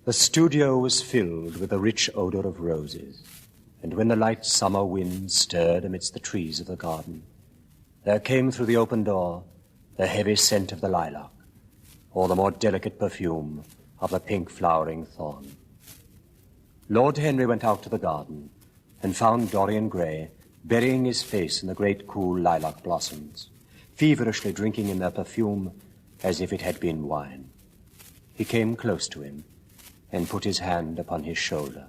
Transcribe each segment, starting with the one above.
The studio was filled with the rich odor of roses, and when the light summer wind stirred amidst the trees of the garden, there came through the open door the heavy scent of the lilac, or the more delicate perfume of the pink flowering thorn. Lord Henry went out to the garden and found Dorian Gray burying his face in the great cool lilac blossoms, feverishly drinking in their perfume as if it had been wine. He came close to him and put his hand upon his shoulder.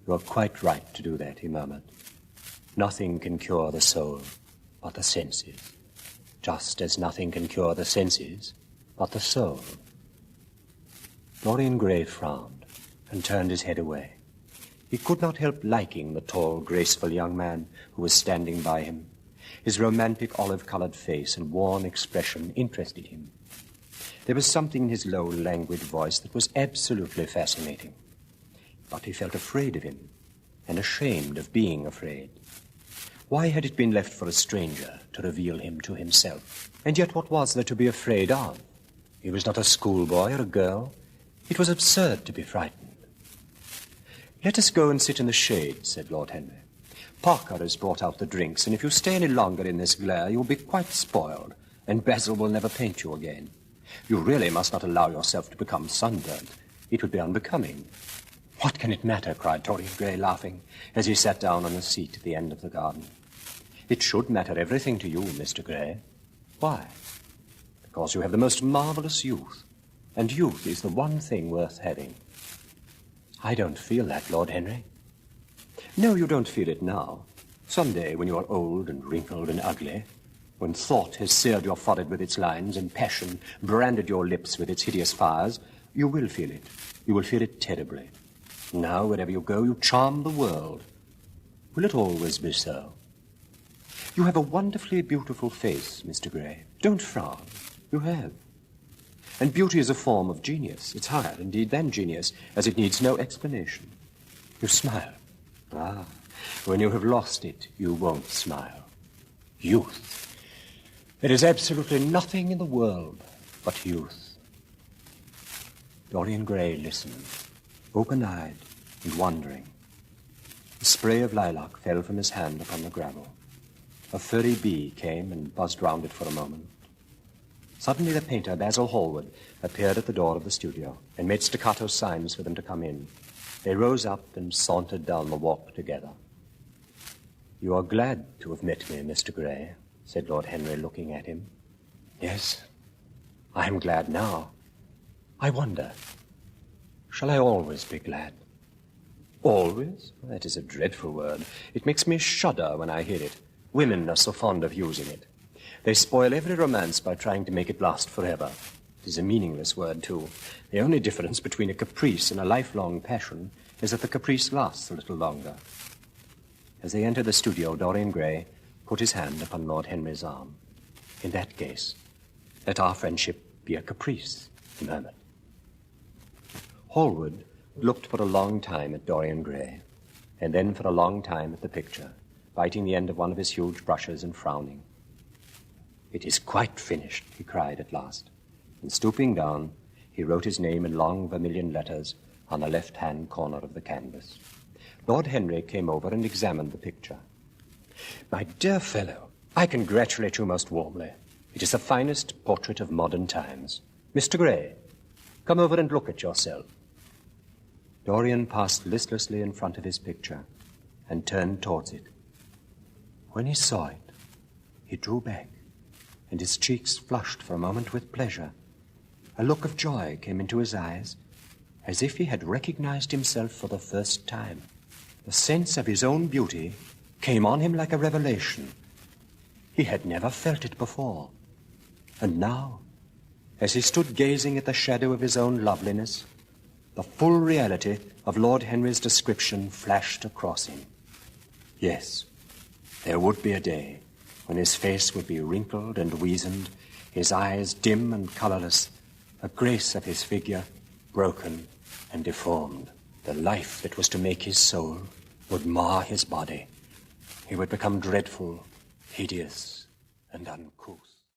"You are quite right to do that," he murmured. "Nothing can cure the soul but the senses, just as nothing can cure the senses but the soul." Dorian Gray frowned and turned his head away. He could not help liking the tall, graceful young man who was standing by him. His romantic olive-colored face and worn expression interested him. There was something in his low, languid voice that was absolutely fascinating. But he felt afraid of him, and ashamed of being afraid. Why had it been left for a stranger to reveal him to himself? And yet what was there to be afraid of? He was not a schoolboy or a girl. It was absurd to be frightened. "Let us go and sit in the shade," said Lord Henry. "Parker has brought out the drinks, and if you stay any longer in this glare, you will be quite spoiled, and Basil will never paint you again. You really must not allow yourself to become sunburnt. It would be unbecoming." "What can it matter?" cried Dorian Gray, laughing, as he sat down on a seat at the end of the garden. "It should matter everything to you, Mr. Gray." "Why?" "Because you have the most marvelous youth, and youth is the one thing worth having." "I don't feel that, Lord Henry." "No, you don't feel it now. Some day, when you are old and wrinkled and ugly, when thought has seared your forehead with its lines and passion branded your lips with its hideous fires, you will feel it. You will feel it terribly. Now, wherever you go, you charm the world. Will it always be so? You have a wonderfully beautiful face, Mr. Gray. Don't frown. You have. And beauty is a form of genius. It's higher, indeed, than genius, as it needs no explanation. You smile. Ah, when you have lost it, you won't smile. Youth. There is absolutely nothing in the world but youth." Dorian Gray listened, open-eyed and wondering. A spray of lilac fell from his hand upon the gravel. A furry bee came and buzzed round it for a moment. Suddenly the painter, Basil Hallward, appeared at the door of the studio and made staccato signs for them to come in. They rose up and sauntered down the walk together. "You are glad to have met me, Mr. Gray," said Lord Henry, looking at him. "Yes, I am glad now. I wonder, shall I always be glad?" "Always? That is a dreadful word. It makes me shudder when I hear it. Women are so fond of using it. They spoil every romance by trying to make it last forever. It is a meaningless word, too. The only difference between a caprice and a lifelong passion is that the caprice lasts a little longer." As they entered the studio, Dorian Gray put his hand upon Lord Henry's arm. "In that case, let our friendship be a caprice," he murmured. Hallward looked for a long time at Dorian Gray, and then for a long time at the picture, biting the end of one of his huge brushes and frowning. "It is quite finished," he cried at last, and stooping down, he wrote his name in long vermilion letters on the left-hand corner of the canvas. Lord Henry came over and examined the picture. "My dear fellow, I congratulate you most warmly. It is the finest portrait of modern times. Mr. Gray, come over and look at yourself." Dorian passed listlessly in front of his picture and turned towards it. When he saw it, he drew back, and his cheeks flushed for a moment with pleasure. A look of joy came into his eyes, as if he had recognized himself for the first time. The sense of his own beauty came on him like a revelation. He had never felt it before. And now, as he stood gazing at the shadow of his own loveliness, the full reality of Lord Henry's description flashed across him. Yes, there would be a day when his face would be wrinkled and weazened, his eyes dim and colorless, the grace of his figure broken and deformed. The life that was to make his soul would mar his body. He would become dreadful, hideous, and uncouth.